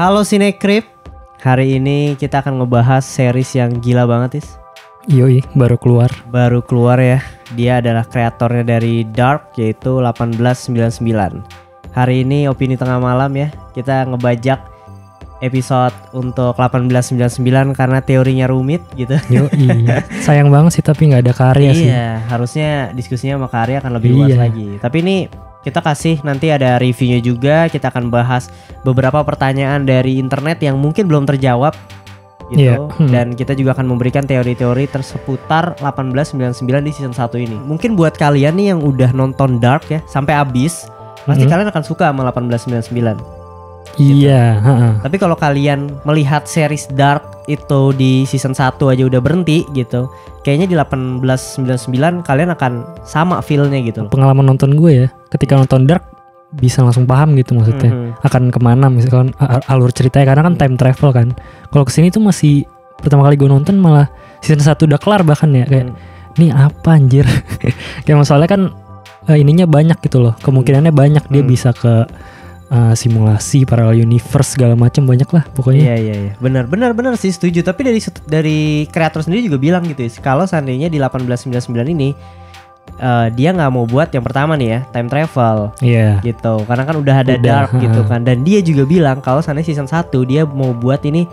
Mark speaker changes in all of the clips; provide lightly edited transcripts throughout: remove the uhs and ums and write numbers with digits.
Speaker 1: Halo Sinekrip, hari ini kita akan ngebahas series yang gila banget, Is.
Speaker 2: Yoi, baru keluar
Speaker 1: ya. Dia adalah kreatornya dari Dark, yaitu 1899. Hari ini opini tengah malam ya, kita ngebajak episode untuk 1899 karena teorinya rumit gitu.
Speaker 2: Yoi, sayang banget sih tapi gak ada karya sih.
Speaker 1: Iya, harusnya diskusinya sama karya akan lebih luas lagi. Tapi ini kita kasih nanti ada reviewnya juga. Kita akan bahas beberapa pertanyaan dari internet yang mungkin belum terjawab gitu. Dan kita juga akan memberikan teori-teori seputar 1899 di season 1 ini. Mungkin buat kalian nih yang udah nonton Dark ya sampai habis, pasti kalian akan suka sama 1899.
Speaker 2: Iya,
Speaker 1: gitu. Tapi kalau kalian melihat series Dark itu di season 1 aja udah berhenti gitu, kayaknya di 1899 kalian akan sama feel-nya gitu loh.
Speaker 2: Pengalaman nonton gue ya, ketika nonton Dark bisa langsung paham gitu maksudnya. Akan kemana misalkan alur ceritanya, karena kan time travel kan. Kalau kesini tuh masih pertama kali gue nonton malah season 1 udah kelar bahkan ya. Kayak ini apa anjir. Kayak masalahnya kan ininya banyak gitu loh. Kemungkinannya banyak dia bisa ke simulasi, parallel universe segala macam banyak lah pokoknya.
Speaker 1: Iya. Benar sih, setuju. Tapi dari kreator sendiri juga bilang gitu ya, kalau seandainya di 1899 ini dia nggak mau buat yang pertama nih ya, time travel. Gitu. Karena kan udah ada Dark gitu kan. Dan dia juga bilang kalau seandainya season 1 dia mau buat ini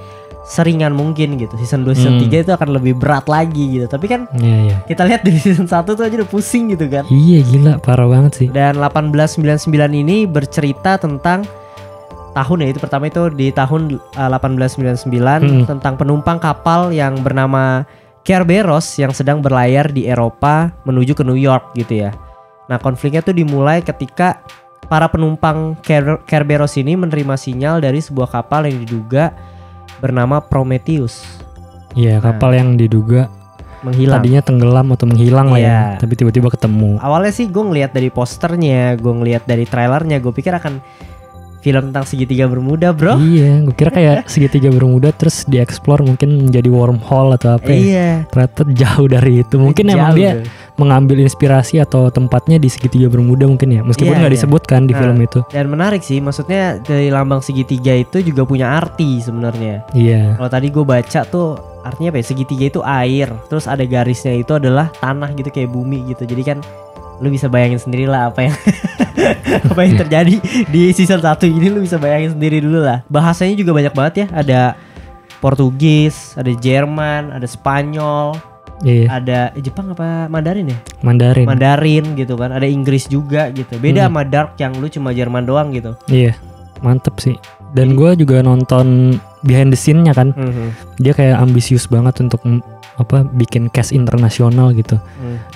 Speaker 1: seringan mungkin gitu. Season 2, season 3 itu akan lebih berat lagi gitu. Tapi kan kita lihat dari season 1 tuh aja udah pusing gitu kan.
Speaker 2: Iya gila, parah banget sih.
Speaker 1: Dan 1899 ini bercerita tentang tahun ya, itu pertama itu di tahun 1899 tentang penumpang kapal yang bernama Kerberos yang sedang berlayar di Eropa menuju ke New York gitu ya. Nah, konfliknya tuh dimulai ketika para penumpang Kerberos ini menerima sinyal dari sebuah kapal yang diduga bernama Prometheus.
Speaker 2: Iya, kapal yang diduga
Speaker 1: menghilang.
Speaker 2: Tadinya tenggelam atau menghilang lah ya, tapi tiba-tiba ketemu.
Speaker 1: Awalnya sih gue ngeliat dari posternya, gue ngeliat dari trailernya, gue pikir akan film tentang segitiga Bermuda, bro.
Speaker 2: Iya, gue kira kayak segitiga Bermuda terus dieksplor mungkin menjadi wormhole atau apa.
Speaker 1: Iya.
Speaker 2: Ternyata jauh dari itu. Mungkin emang dia mengambil inspirasi atau tempatnya di segitiga Bermuda mungkin ya, meskipun nggak disebutkan di film itu.
Speaker 1: Dan menarik sih, maksudnya dari lambang segitiga itu juga punya arti sebenarnya.
Speaker 2: Iya.
Speaker 1: Kalau tadi gue baca tuh artinya apa ya? Segitiga itu air, terus ada garisnya itu adalah tanah gitu kayak bumi gitu. Jadi kan lu bisa bayangin sendiri lah apa yang terjadi di season 1 ini, lu bisa bayangin sendiri dulu lah. Bahasanya juga banyak banget ya, ada Portugis, ada Jerman, ada Spanyol. Ada Jepang apa Mandarin ya? Mandarin gitu kan. Ada Inggris juga gitu. Beda sama Dark yang lu cuma Jerman doang gitu.
Speaker 2: Iya, mantep sih. Dan gue juga nonton behind the scene-nya kan. Dia kayak ambisius banget untuk bikin cast internasional gitu.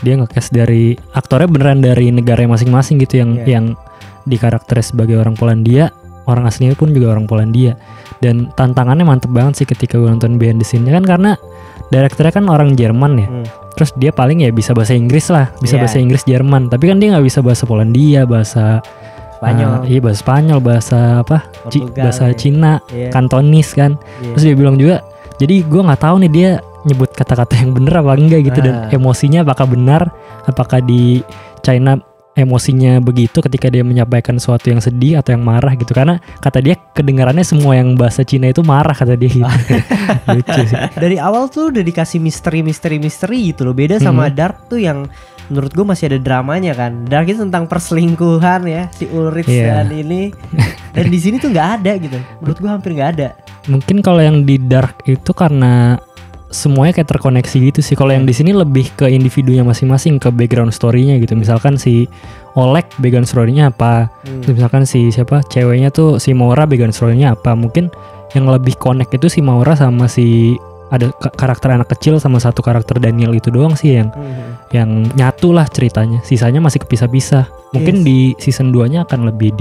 Speaker 2: Dia nge-cast dari aktornya beneran dari negara masing-masing gitu yang dikarakteris sebagai orang Polandia. Orang aslinya pun juga orang Polandia. Dan tantangannya mantep banget sih ketika gue nonton behind the scene-nya kan, karena direkturnya kan orang Jerman ya. Terus dia paling ya bisa bahasa Inggris lah, bahasa Inggris Jerman. Tapi kan dia nggak bisa bahasa Polandia, bahasa Spanyol. Bahasa Spanyol, bahasa bahasa Cina, Kantonis kan. Terus dia bilang juga, jadi gue nggak tahu nih dia nyebut kata-kata yang bener apa enggak gitu, dan emosinya apakah benar, apakah di China emosinya begitu ketika dia menyampaikan sesuatu yang sedih atau yang marah gitu. Karena kata dia kedengarannya semua yang bahasa Cina itu marah kata dia gitu. Lucu sih. Dari
Speaker 1: awal tuh udah dikasih misteri gitu loh. Beda sama Dark tuh yang menurut gue masih ada dramanya kan. Dark itu tentang perselingkuhan ya, si Ulrich dan ini. Dan di sini tuh nggak ada gitu. Menurut gue hampir nggak ada.
Speaker 2: Mungkin kalau yang di Dark itu karena semuanya kayak terkoneksi gitu sih. Kalau yang di sini lebih ke individunya masing-masing, ke background story-nya gitu. Misalkan si Oleg background story-nya apa. Misalkan si ceweknya tuh si Maura background story-nya apa. Mungkin yang lebih connect itu si Maura sama si ada karakter anak kecil sama satu karakter Daniel itu doang sih yang nyatu lah ceritanya. Sisanya masih kepisah-pisah. Mungkin di season 2-nya akan lebih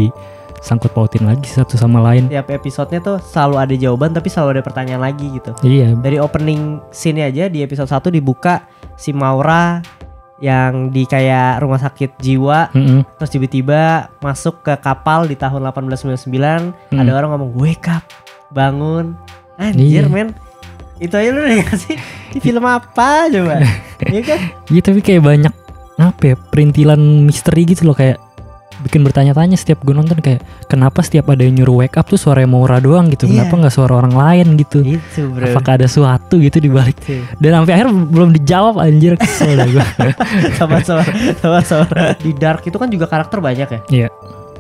Speaker 2: sangkut pautin lagi satu sama lain.
Speaker 1: Tiap episodenya tuh selalu ada jawaban tapi selalu ada pertanyaan lagi gitu.
Speaker 2: Iya.
Speaker 1: Dari opening scene aja di episode 1 dibuka si Maura yang di kayak rumah sakit jiwa. Terus tiba-tiba masuk ke kapal di tahun 1899. Ada orang ngomong wake up, bangun. Anjir men, itu aja lu udah ngasih di film apa coba. Iya kan?
Speaker 2: Iya, tapi kayak banyak perintilan misteri gitu loh, kayak bikin bertanya-tanya setiap gue nonton, kayak kenapa setiap ada yang nyuruh wake up tuh suara Maura doang gitu, kenapa nggak suara orang lain gitu,
Speaker 1: itu, bro.
Speaker 2: Apakah ada suatu gitu di balik, dan sampai akhir belum dijawab, anjir, kesel dah gue.
Speaker 1: Sama di Dark itu kan juga karakter banyak ya.
Speaker 2: Iya.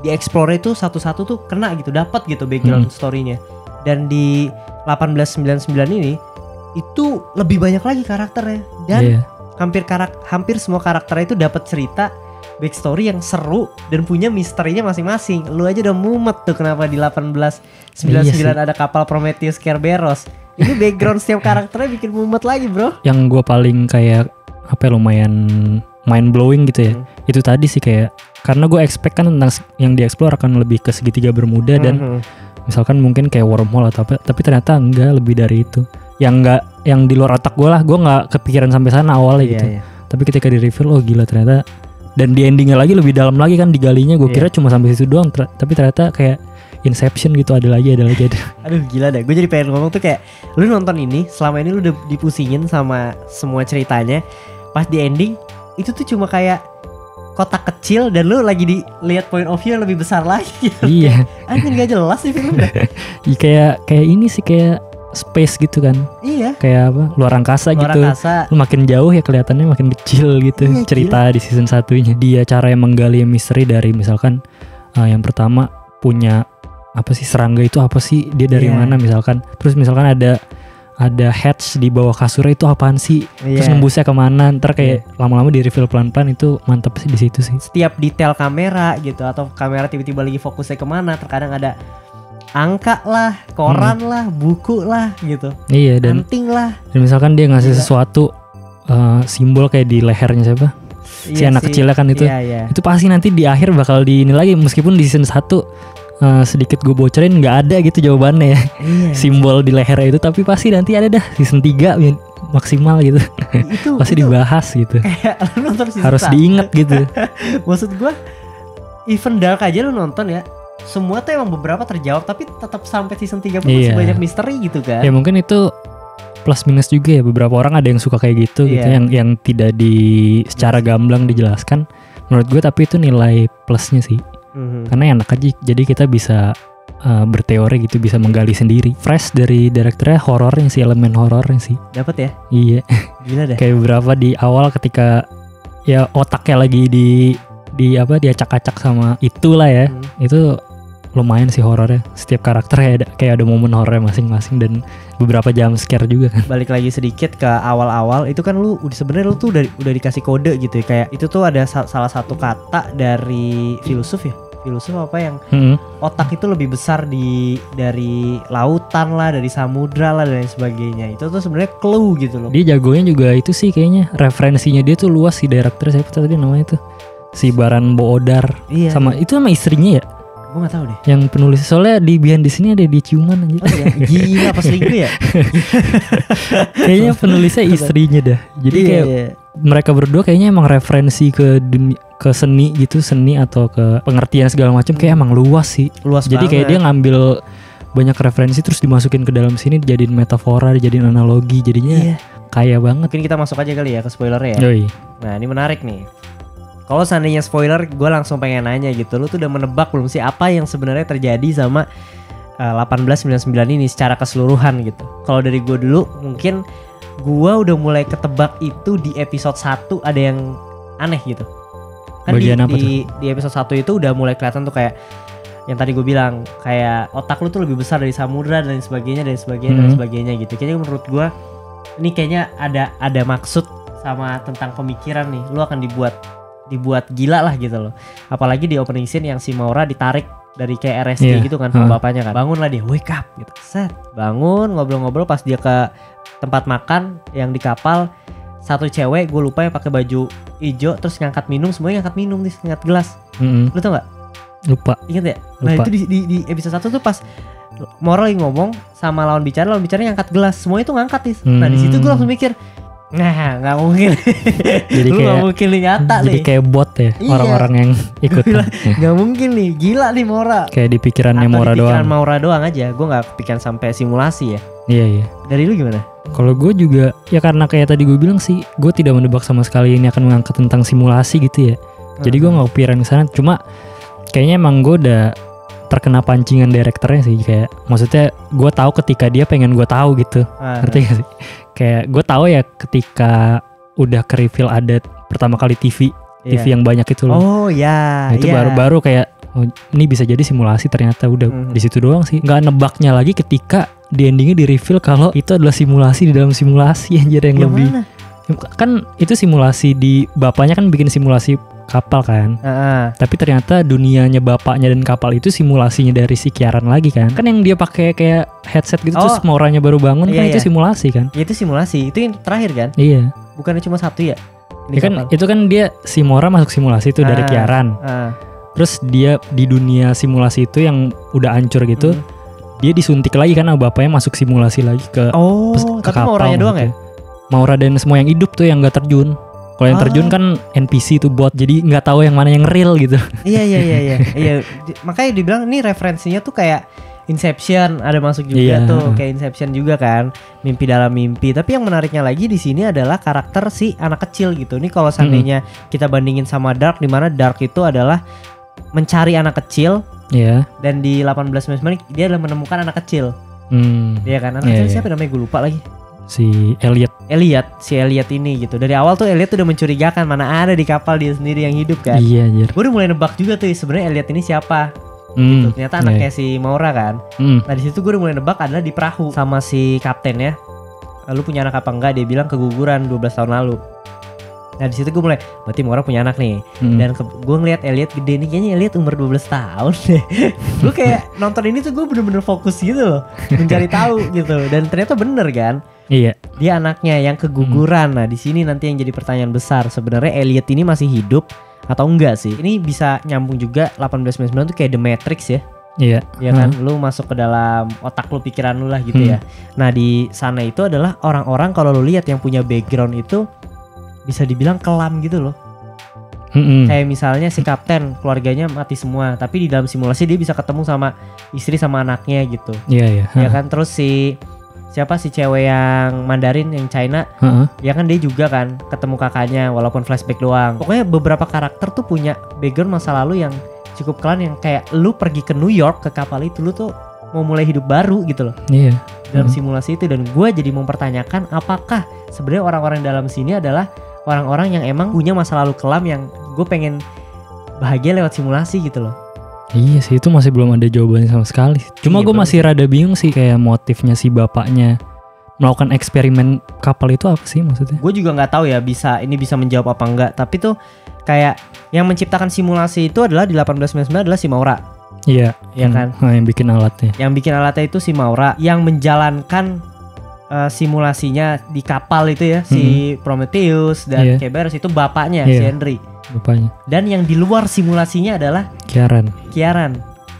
Speaker 1: Di Explore itu satu-satu tuh kena gitu, dapat gitu background story-nya. Dan di 1899 ini itu lebih banyak lagi karakternya, dan hampir semua karakternya itu dapat cerita backstory yang seru dan punya misterinya masing-masing. Lu aja udah mumet tuh kenapa di 1899 ada kapal Prometheus Kerberos. Ini background setiap karakternya bikin mumet lagi, bro.
Speaker 2: Yang gue paling kayak lumayan mind blowing gitu ya. Itu tadi sih, kayak karena gue expect kan tentang yang dieksplor akan lebih ke segitiga Bermuda dan misalkan mungkin kayak wormhole atau apa, tapi ternyata enggak, lebih dari itu. Yang di luar otak gue lah, gue nggak kepikiran sampai sana awalnya gitu. Tapi ketika di reveal, oh gila ternyata. Dan di endingnya lagi lebih dalam lagi kan digalinya. Gue kira cuma sampai situ doang, tapi ternyata kayak Inception gitu, ada lagi.
Speaker 1: Aduh gila deh, gue jadi pengen ngomong tuh kayak, lu nonton ini, selama ini lu udah dipusingin sama semua ceritanya, pas di ending itu tuh cuma kayak kotak kecil dan lu lagi dilihat point of view yang lebih besar lagi gitu.
Speaker 2: Iya.
Speaker 1: Anjir gak jelas sih film dah.
Speaker 2: kayak ini sih, kayak space gitu kan.
Speaker 1: Iya.
Speaker 2: Kayak apa? Luar angkasa gitu. Lu makin jauh ya kelihatannya makin kecil gitu. Iya, cerita gila. Di season 1-nya. Dia cara yang menggali misteri dari misalkan yang pertama punya apa sih, serangga itu apa sih? Dia dari mana misalkan. Terus misalkan ada hatch di bawah kasurnya, itu apaan sih? Terus nembusnya kemana? Ntar kayak lama-lama di reveal pelan-pelan, itu mantap sih di situ sih. Setiap
Speaker 1: detail kamera gitu, atau kamera tiba-tiba lagi fokusnya kemana, terkadang ada angka lah, koran lah, buku lah gitu.
Speaker 2: Iya, dan
Speaker 1: anting lah.
Speaker 2: Dan misalkan dia ngasih sesuatu simbol kayak di lehernya siapa? Si anak kecilnya kan itu. Itu pasti nanti di akhir bakal di ini lagi, meskipun di season 1 sedikit gue bocorin nggak ada gitu jawabannya ya. Simbol di lehernya itu, tapi pasti nanti ada dah season 3 maksimal gitu. Pasti dibahas gitu. Harus diingat gitu.
Speaker 1: Maksud gue, even Dark aja lu nonton ya, semua tuh emang beberapa terjawab, tapi tetap sampai season 3 pun masih banyak misteri gitu kan.
Speaker 2: Ya mungkin itu plus minus juga ya, beberapa orang ada yang suka kayak gitu gitu, yang tidak secara gamblang dijelaskan menurut gue, tapi itu nilai plusnya sih. Karena enak aja, jadi kita bisa berteori gitu, bisa menggali sendiri. Fresh dari direkturnya, horornya sih, elemen horornya sih
Speaker 1: dapat ya.
Speaker 2: Iya.
Speaker 1: Gila dah.
Speaker 2: Kayak beberapa di awal ketika ya otaknya lagi diacak-acak sama itulah ya. Itu lumayan sih horornya. Setiap karakter kayak ada momen horornya masing-masing, dan beberapa jump scare juga kan.
Speaker 1: Balik lagi sedikit ke awal-awal, itu kan lu sebenarnya lu tuh udah dikasih kode gitu ya. Kayak itu tuh ada salah satu kata dari filosof ya. Filosof apa yang otak itu lebih besar dari lautan lah, dari samudra lah, dan sebagainya. Itu tuh sebenarnya clue gitu loh.
Speaker 2: Dia jagonya juga itu sih kayaknya, referensinya dia tuh luas sih. Director siapa tadi namanya tuh, si Baran Boodar. Sama itu sama istrinya ya.
Speaker 1: Gue gak tahu deh.
Speaker 2: Yang penulis, soalnya di behind di sini ada di ciuman aja.
Speaker 1: Oh iya, gila pas selingkuh ya.
Speaker 2: Kayaknya penulisnya istrinya dah. Jadi kayak mereka berdua kayaknya emang referensi ke seni gitu, seni atau ke pengertian segala macam kayak emang luas sih.
Speaker 1: Luas
Speaker 2: jadi
Speaker 1: banget.
Speaker 2: Kayak dia ngambil banyak referensi terus dimasukin ke dalam sini, dijadiin metafora, dijadiin analogi, jadinya kaya banget.
Speaker 1: Mungkin kita masuk aja kali ya ke spoilernya ya.
Speaker 2: Yoi.
Speaker 1: Nah ini menarik nih. Kalau seandainya spoiler, gue langsung pengen nanya gitu, lu tuh udah menebak belum sih apa yang sebenarnya terjadi sama 1899 ini secara keseluruhan gitu? Kalau dari gue dulu, mungkin gue udah mulai ketebak itu di episode 1 ada yang aneh gitu. Kan
Speaker 2: bagian apa tuh?
Speaker 1: Di episode 1 itu udah mulai kelihatan tuh kayak yang tadi gue bilang, kayak otak lu tuh lebih besar dari samudra dan sebagainya dan sebagainya gitu. Kayaknya menurut gue ini kayaknya ada maksud sama tentang pemikiran nih. Lu akan dibuat gila lah gitu loh. Apalagi di opening scene yang si Maura ditarik dari kayak RSD gitu kan sama bapaknya kan. Bangun lah dia, wake up gitu. Set, bangun, ngobrol-ngobrol pas dia ke tempat makan yang di kapal. Satu cewek, gue lupa, yang pakai baju hijau terus ngangkat minum, semuanya ngangkat minum nih, ngangkat gelas. Lu tau gak?
Speaker 2: Lupa.
Speaker 1: Ingat ya? Nah itu di episode 1 tuh pas Maura lagi ngomong sama lawan bicaranya ngangkat gelas, semuanya itu ngangkat nih. Nah di situ gue langsung mikir, nah nggak mungkin.
Speaker 2: Jadi
Speaker 1: lu nggak mungkin nih nyata nih.
Speaker 2: Jadi kayak bot ya orang-orang yang ikut.
Speaker 1: Nggak mungkin nih, gila nih Maura.
Speaker 2: Kayak di pikirannya Maura doang.
Speaker 1: Di pikiran Maura doang aja. Gue nggak kepikiran sampai simulasi ya.
Speaker 2: Iya.
Speaker 1: Dari lu gimana?
Speaker 2: Kalau gue juga ya karena kayak tadi gue bilang sih, gue tidak menebak sama sekali ini akan mengangkat tentang simulasi gitu ya. Jadi gue nggak kepikiran ke sana. Cuma Kayaknya emang gue udah terkena pancingan direkturnya sih, kayak maksudnya gue tahu ketika dia pengen gue tahu gitu. Ngerti gak sih? Kayak gue tahu ya ketika udah ke reveal ada pertama kali TV yang banyak itu loh.
Speaker 1: Oh ya.
Speaker 2: Nah, itu baru kayak oh, ini bisa jadi simulasi, ternyata udah di situ doang sih. Nggak nebaknya lagi ketika di endingnya di reveal kalau itu adalah simulasi di dalam simulasi anjir yang lebih
Speaker 1: mana?
Speaker 2: Kan itu simulasi di bapaknya kan bikin simulasi kapal kan. Tapi ternyata dunianya bapaknya dan kapal itu simulasinya dari si Kieran lagi kan. Kan yang dia pakai kayak headset gitu terus Mauranya baru bangun kan itu simulasi kan.
Speaker 1: Itu simulasi, itu yang terakhir kan?
Speaker 2: Iya.
Speaker 1: Bukannya cuma satu ya?
Speaker 2: Ya kan itu kan dia si Maura masuk simulasi itu dari Kieran. Terus dia di dunia simulasi itu yang udah hancur gitu. Dia disuntik lagi kan sama bapaknya masuk simulasi lagi ke
Speaker 1: tapi
Speaker 2: kapal.
Speaker 1: Mauranya doang ya?
Speaker 2: Maura dan semua yang hidup tuh yang gak terjun. Kalau yang terjun kan NPC itu bot, jadi nggak tahu yang mana yang real gitu.
Speaker 1: Iya. Makanya dibilang ini referensinya tuh kayak Inception ada masuk juga tuh, kayak Inception juga kan, mimpi dalam mimpi. Tapi yang menariknya lagi di sini adalah karakter si anak kecil gitu. Ini kalau seandainya kita bandingin sama Dark, di mana Dark itu adalah mencari anak kecil.
Speaker 2: Iya.
Speaker 1: Dan di 1899 dia adalah menemukan anak kecil. Iya kan? Anak kecil siapa namanya gue lupa lagi.
Speaker 2: Si Elliot
Speaker 1: ini gitu. Dari awal tuh Elliot udah mencurigakan, mana ada di kapal dia sendiri yang hidup kan.
Speaker 2: Iya anjir.
Speaker 1: Gue udah mulai nebak juga tuh sebenarnya Elliot ini siapa. Gitu. Ternyata anaknya si Maura kan. Nah di situ gue udah mulai nebak adalah di perahu sama si kaptennya. Lu punya anak apa enggak? Dia bilang keguguran 12 tahun lalu. Nah di situ gue mulai, berarti Maura punya anak nih. Dan gue ngeliat Elliot gede nih, kayaknya Elliot umur 12 tahun deh. Gue kayak nonton ini tuh gue bener-bener fokus gitu loh, mencari tahu gitu. Dan ternyata bener kan.
Speaker 2: Iya.
Speaker 1: Dia anaknya yang keguguran. Nah di sini nanti yang jadi pertanyaan besar, sebenarnya Elliot ini masih hidup atau enggak sih? Ini bisa nyambung juga 1899 tuh kayak The Matrix ya.
Speaker 2: Iya.
Speaker 1: Ya kan, lu masuk ke dalam otak lu, pikiran lu lah gitu ya. Nah di sana itu adalah orang-orang kalau lu lihat yang punya background itu bisa dibilang kelam gitu loh. Kayak misalnya si kapten keluarganya mati semua, tapi di dalam simulasi dia bisa ketemu sama istri sama anaknya gitu.
Speaker 2: Iya.
Speaker 1: Ya kan, terus si cewek yang Mandarin yang China, ya kan dia juga kan ketemu kakaknya walaupun flashback doang. Pokoknya beberapa karakter tuh punya background masa lalu yang cukup kelam, yang kayak lu pergi ke New York ke kapal itu lu tuh mau mulai hidup baru gitu loh.
Speaker 2: Iya.
Speaker 1: Dalam simulasi itu, dan gue jadi mempertanyakan apakah sebenarnya orang-orang dalam sini adalah orang-orang yang emang punya masa lalu kelam yang gue pengen bahagia lewat simulasi gitu loh.
Speaker 2: Iya sih, itu masih belum ada jawabannya sama sekali. Cuma gue masih rada bingung sih kayak motifnya si bapaknya melakukan eksperimen kapal itu apa sih maksudnya?
Speaker 1: Gue juga nggak tahu ya ini bisa menjawab apa enggak. Tapi tuh kayak yang menciptakan simulasi itu adalah di 1899 adalah si Maura.
Speaker 2: Iya.
Speaker 1: Iya kan?
Speaker 2: Yang bikin alatnya.
Speaker 1: Yang bikin alatnya itu si Maura, yang menjalankan simulasinya di kapal itu ya, si Prometheus dan Kerberos itu bapaknya si Henry.
Speaker 2: Bapaknya.
Speaker 1: Dan yang di luar simulasinya adalah Kieran,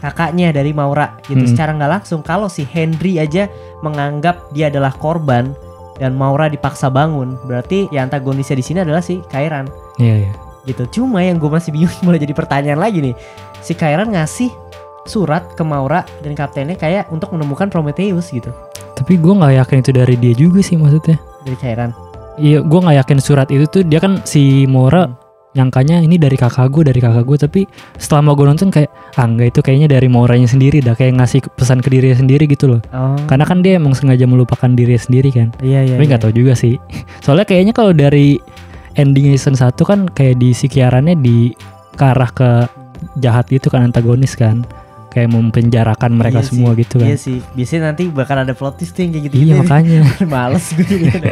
Speaker 1: kakaknya dari Maura gitu. Secara nggak langsung kalau si Henry aja menganggap dia adalah korban dan Maura dipaksa bangun, berarti ya antagonisnya di sini adalah si Kieran.
Speaker 2: Iya.
Speaker 1: Gitu. Cuma yang gue masih bingung, mulai jadi pertanyaan lagi nih. Si Kieran ngasih surat ke Maura dan kaptennya kayak untuk menemukan Prometheus gitu.
Speaker 2: Tapi gue nggak yakin itu dari dia juga sih maksudnya.
Speaker 1: Dari Kieran.
Speaker 2: Iya, gue nggak yakin surat itu tuh dia kan si Maura nyangkanya ini dari kakak gue, tapi setelah mau gue nonton kayak enggak, itu kayaknya dari Mauranya sendiri dah, kayak ngasih pesan ke dirinya sendiri gitu loh. Karena kan dia emang sengaja melupakan dirinya sendiri kan. Iya. Tapi nggak tahu juga sih. Soalnya kayaknya kalau dari ending season 1 kan kayak di si Kierannya di ke arah ke jahat gitu kan, antagonis kan. Kayak mempenjarakan mereka semua gitu kan.
Speaker 1: Iya sih, biasanya nanti bakal ada plot twist yang kayak gitu.
Speaker 2: Iya makanya.
Speaker 1: Males gue gitu.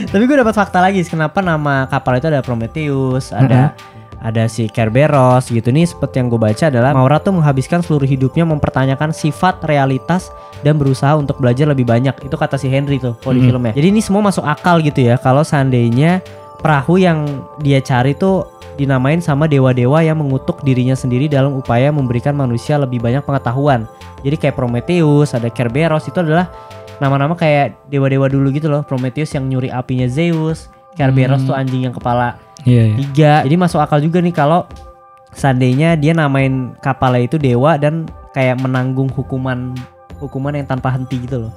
Speaker 1: Tapi gue dapat fakta lagi kenapa nama kapal itu ada Prometheus, ada si Kerberos gitu. Nih seperti yang gue baca adalah Maura tuh menghabiskan seluruh hidupnya mempertanyakan sifat, realitas, dan berusaha untuk belajar lebih banyak. Itu kata si Henry tuh di filmnya. Jadi ini semua masuk akal gitu ya, kalau seandainya perahu yang dia cari tuh dinamain sama dewa-dewa yang mengutuk dirinya sendiri dalam upaya memberikan manusia lebih banyak pengetahuan. Jadi kayak Prometheus, ada Kerberos, itu adalah nama-nama kayak dewa-dewa dulu gitu loh. Prometheus yang nyuri apinya Zeus, Kerberos tuh anjing yang kepala 3. Jadi masuk akal juga nih kalau seandainya dia namain kapalnya itu dewa dan kayak menanggung hukuman hukuman yang tanpa henti gitu loh.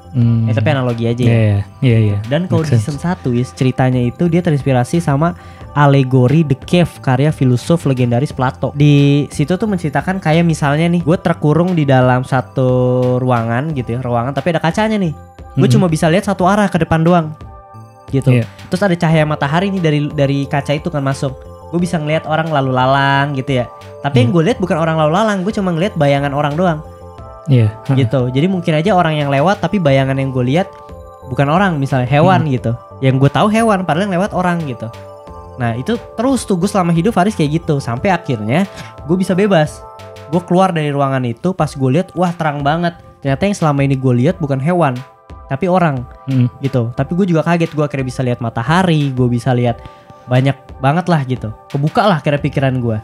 Speaker 1: Tapi analogi aja ya.
Speaker 2: Iya.
Speaker 1: Dan kalau di season 1 ceritanya itu dia terinspirasi sama alegori The Cave karya filosof legendaris Plato. Di situ tuh menceritakan kayak misalnya nih, gue terkurung di dalam satu ruangan gitu ya, ruangan tapi ada kacanya nih. Gue cuma bisa lihat satu arah ke depan doang. Gitu. Terus ada cahaya matahari nih dari kaca itu kan masuk. Gue bisa ngelihat orang lalu lalang gitu ya. Tapi yang gue lihat bukan orang lalu lalang, gue cuma ngelihat bayangan orang doang. Gitu. Jadi mungkin aja orang yang lewat tapi bayangan yang gue lihat bukan orang, misalnya hewan gitu. Yang gue tahu hewan padahal yang lewat orang gitu. Nah itu terus tuh gue selama hidup Faris kayak gitu. Sampai akhirnya gue bisa bebas. Gue keluar dari ruangan itu, pas gue lihat wah terang banget. Ternyata yang selama ini gue lihat bukan hewan tapi orang gitu. Tapi gue juga kaget, gue akhirnya bisa lihat matahari, gue bisa lihat banyak banget lah gitu. Kebuka lah kira pikiran gue.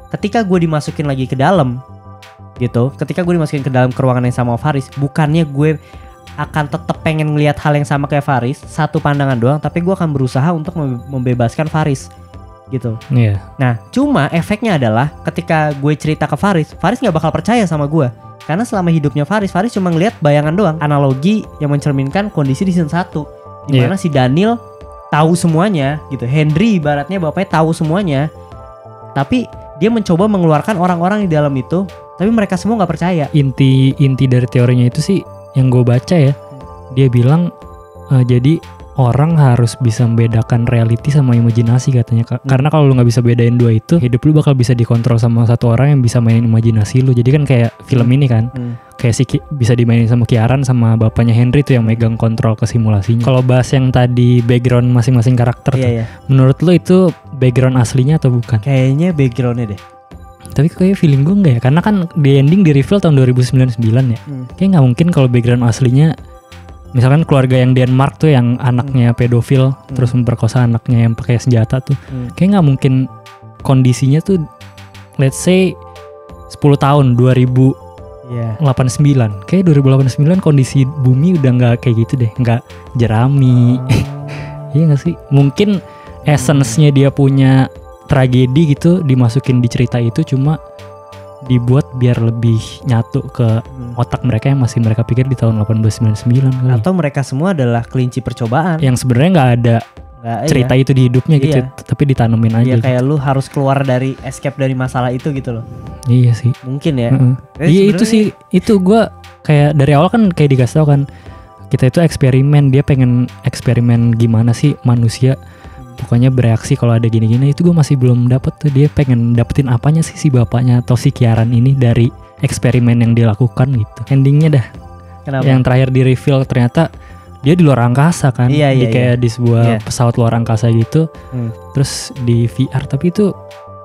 Speaker 1: Ketika gue dimasukin lagi ke dalam gitu, ketika gue dimasukin ke dalam ruangan yang sama Faris, bukannya gue akan tetap pengen ngelihat hal yang sama kayak Faris, satu pandangan doang, tapi gue akan berusaha untuk membebaskan Faris gitu. Nah cuma efeknya adalah ketika gue cerita ke Faris nggak bakal percaya sama gue. Karena selama hidupnya Faris cuma ngelihat bayangan doang. Analogi yang mencerminkan kondisi di season 1 dimana si Daniel tahu semuanya gitu. Henry ibaratnya bapaknya tahu semuanya, tapi dia mencoba mengeluarkan orang-orang di dalam itu, tapi mereka semua nggak percaya. Inti
Speaker 2: dari teorinya itu sih yang gue baca ya, dia bilang jadi orang harus bisa membedakan reality sama imajinasi katanya. Karena kalau lu nggak bisa bedain dua itu, hidup lu bakal bisa dikontrol sama satu orang yang bisa mainin imajinasi lu. Jadi kan kayak film ini kan, kayak bisa dimainin sama Kiaran sama bapaknya Henry tuh yang megang kontrol ke simulasinya. Kalau bahas yang tadi background masing-masing karakter tuh, menurut lu itu background aslinya atau bukan?
Speaker 1: Kayaknya backgroundnya deh.
Speaker 2: Tapi kayak feeling gue enggak ya, karena kan di ending di reveal tahun 2099 ya. Kayak nggak mungkin kalau background aslinya, misalkan keluarga yang Denmark tuh yang anaknya pedofil terus memperkosa anaknya yang pakai senjata tuh, kayak nggak mungkin kondisinya tuh let's say 10 tahun 2089. Kayak 2089 kondisi bumi udah nggak kayak gitu deh, nggak jerami. Iya nggak sih? Mungkin essence-nya dia punya tragedi gitu dimasukin di cerita itu, cuma dibuat biar lebih nyatu ke otak mereka yang masih mereka pikir di tahun 1899 kali.
Speaker 1: Atau mereka semua adalah kelinci percobaan
Speaker 2: yang sebenarnya nggak ada cerita itu di hidupnya gitu, tapi ditanemin aja.
Speaker 1: Iya kayak lu harus keluar dari escape dari masalah itu gitu loh.
Speaker 2: Iya sih.
Speaker 1: Mungkin ya.
Speaker 2: Iya itu sih, itu gue kayak dari awal kan kayak dikasih tau kan, kita itu eksperimen, dia pengen eksperimen gimana sih manusia pokoknya bereaksi kalau ada gini-gini. Itu gue masih belum dapet tuh, dia pengen dapetin apanya sih si bapaknya atau si Kiaran ini dari eksperimen yang dilakukan gitu. Endingnya dah. Kenapa? Yang terakhir di reveal ternyata dia di luar angkasa kan, kayak di sebuah pesawat luar angkasa gitu, terus di VR, tapi itu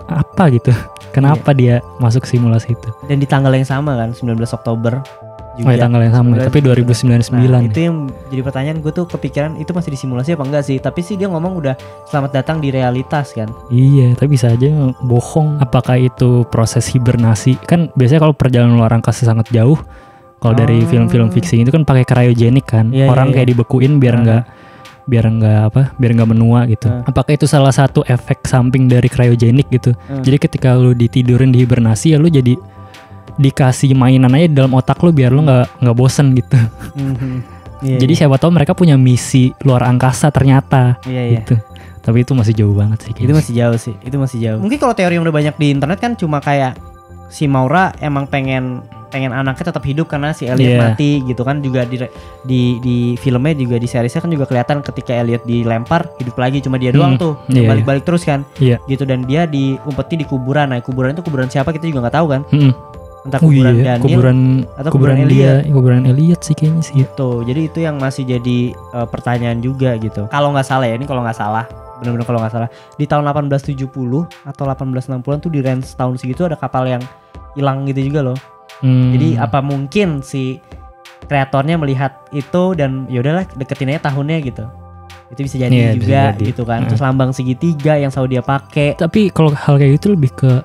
Speaker 2: apa gitu? Kenapa dia masuk simulasi itu?
Speaker 1: Dan di tanggal yang sama kan, 19 Oktober.
Speaker 2: Juga. Tanggal yang sama, tapi 2099.
Speaker 1: Nah, itu yang jadi pertanyaan gue tuh, kepikiran itu masih disimulasi apa enggak sih? Tapi sih dia ngomong udah selamat datang di realitas kan.
Speaker 2: Iya, tapi bisa aja bohong. Apakah itu proses hibernasi? Kan biasanya kalau perjalanan luar angkasa sangat jauh, kalau dari film-film fiksi itu kan pakai cryogenik kan. Orang kayak dibekuin biar nggak menua gitu. Apakah itu salah satu efek samping dari cryogenik gitu? Jadi ketika lu ditidurin di hibernasi ya lu jadi dikasih mainan aja di dalam otak lu biar lu nggak bosen gitu. Jadi siapa tahu mereka punya misi luar angkasa ternyata gitu. Tapi itu masih jauh banget sih.
Speaker 1: Itu masih jauh. Mungkin kalau teori yang udah banyak di internet kan cuma kayak si Maura emang pengen anaknya tetap hidup karena si Elliot mati gitu kan. Juga di filmnya juga, di seriesnya kan juga kelihatan ketika Elliot dilempar hidup lagi, cuma dia doang tuh balik-balik terus kan gitu. Dan dia diumpeti di kuburan. Nah kuburan itu kuburan siapa kita juga nggak tahu kan. Entah kuburan Daniel atau kuburan Elliot.
Speaker 2: Kuburan Elliot sih kayaknya sih
Speaker 1: gitu. Jadi itu yang masih jadi pertanyaan juga gitu. Kalau nggak salah ya, ini kalau nggak salah, benar-benar kalau nggak salah, di tahun 1870 atau 1860-an tuh di range tahun segitu ada kapal yang hilang gitu juga loh. Jadi apa mungkin si kreatornya melihat itu dan ya udahlah deketin aja tahunnya gitu. Itu bisa jadi juga gitu kan. Terus lambang segitiga yang selalu dia pakai.
Speaker 2: Tapi kalau hal kayak gitu lebih ke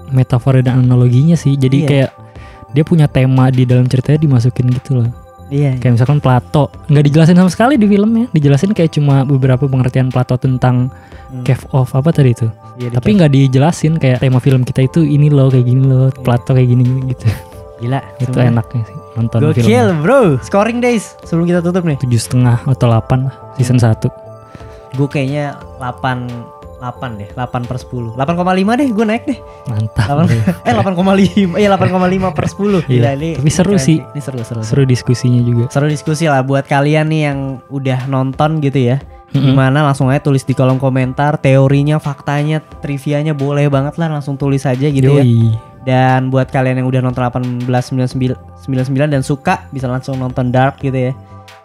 Speaker 2: metafora dan analoginya sih. Jadi kayak dia punya tema di dalam ceritanya dimasukin gitu loh. Kayak misalkan Plato nggak dijelasin sama sekali di filmnya, dijelasin kayak cuma beberapa pengertian Plato tentang cave of apa tadi itu. Tapi nggak dijelasin kayak tema film kita itu ini loh, kayak gini loh, Plato kayak gini gitu.
Speaker 1: Gila,
Speaker 2: itu enaknya sih. nonton
Speaker 1: Gokil
Speaker 2: filmnya.
Speaker 1: bro. Scoring days sebelum kita tutup nih.
Speaker 2: 7,5 atau 8 lah season 1.
Speaker 1: Gue kayaknya 8 deh, 8/10. 8,5 deh, gue naik deh.
Speaker 2: Mantap.
Speaker 1: 8,5. Iya 8,5/10. Gila
Speaker 2: Iya,
Speaker 1: ini.
Speaker 2: tapi seru
Speaker 1: keren
Speaker 2: sih.
Speaker 1: Ini seru.
Speaker 2: Seru diskusinya juga.
Speaker 1: Seru diskusi lah buat kalian nih yang udah nonton gitu ya. Gimana langsung aja tulis di kolom komentar teorinya, faktanya, trivianya boleh banget lah langsung tulis aja gitu ya.
Speaker 2: Yoi.
Speaker 1: Dan buat kalian yang udah nonton 1899 dan suka bisa langsung nonton Dark gitu ya.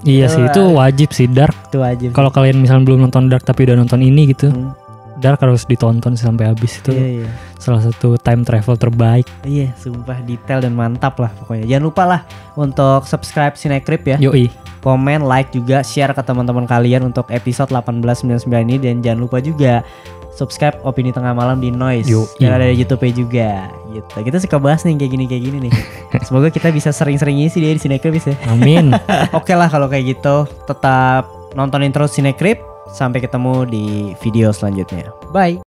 Speaker 2: Iya sih, itu wajib sih Dark.
Speaker 1: Itu wajib.
Speaker 2: Kalau kalian misalnya belum nonton Dark tapi udah nonton ini gitu, Dark harus ditonton sampai habis. Itu
Speaker 1: Iya.
Speaker 2: salah satu time travel terbaik.
Speaker 1: Iya, sumpah detail dan mantap lah pokoknya. Jangan lupa lah untuk subscribe Cinecrip ya.
Speaker 2: Yoi.
Speaker 1: Komen, like juga, share ke teman-teman kalian untuk episode 1899 ini. Dan jangan lupa juga subscribe Opini Tengah Malam di Noise. Dan ada di YouTube juga gitu. Kita suka bahas nih kayak gini nih. Semoga kita bisa sering-sering isi dia di Cinecrip ya.
Speaker 2: Amin.
Speaker 1: Oke lah kalau kayak gitu. Tetap nontonin terus Cinecrip. Sampai ketemu di video selanjutnya. Bye.